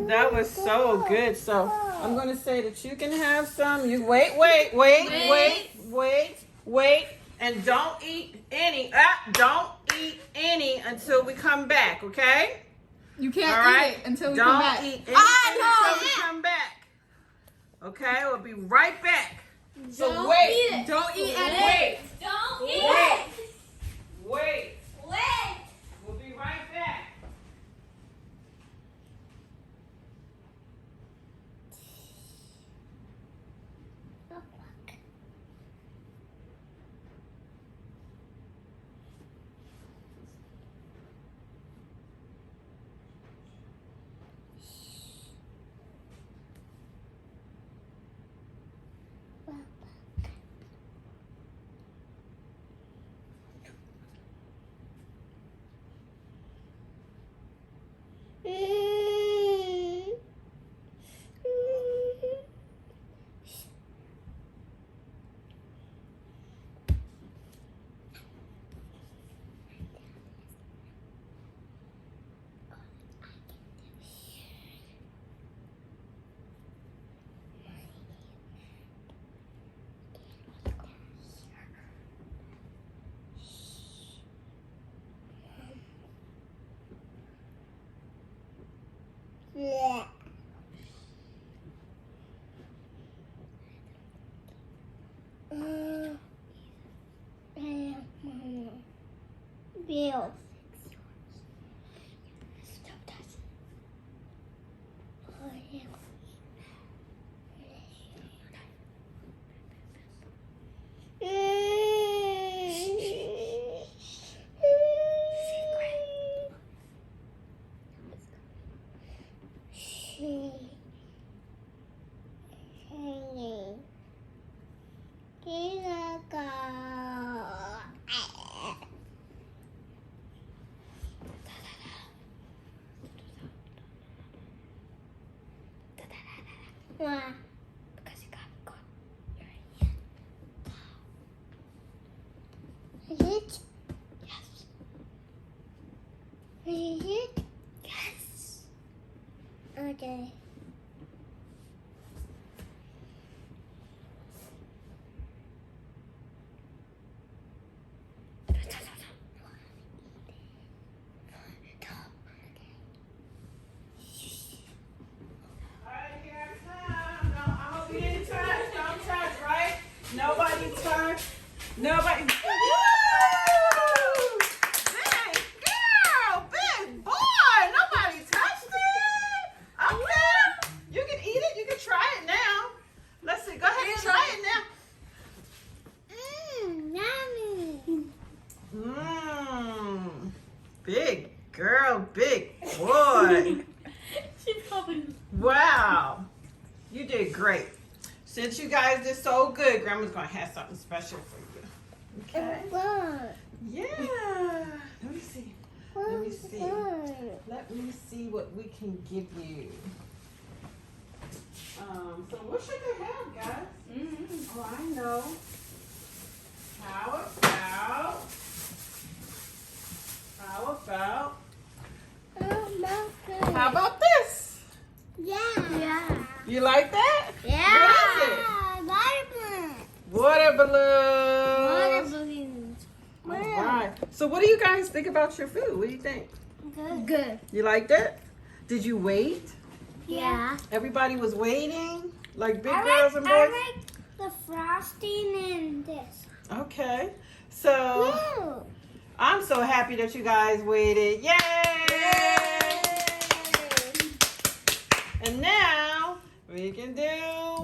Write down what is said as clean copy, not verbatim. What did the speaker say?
That was so good. So I'm going to say that you can have some. You wait. And don't eat any. Don't eat any until we come back, okay? You can't eat it until we come back. Don't eat anything until we come back. Okay, we'll be right back. So wait. Don't eat and wait. Don't eat Wait. it. Wait. Wait. We'll be right back. Yeah. Bill. Stop touching. Oh, yeah. Why? Because you got caught. Is it? Yes. Is it? Yes. Okay. Nobody touch. Nobody. Woo! Big girl, big boy. Nobody touched it. Okay. You can eat it. You can try it now. Let's see. Go ahead and try it now. Yummy. Big girl, big boy. She's coming. Wow. You did great. Since you guys did so good, Grandma's going to have something special for you. Okay? Yeah. Let me see. Let me see. Let me see what we can give you. So what should they have, guys? Oh, I know. How about this? Yeah. You like that? Yeah. Water balloons. Water balloons. All right. So what do you guys think about your food? What do you think? Good. You liked it? Did you wait? Yeah. Everybody was waiting? Like big girls and boys? I like the frosting and this. Okay. So Woo. I'm so happy that you guys waited. Yay! And now we can do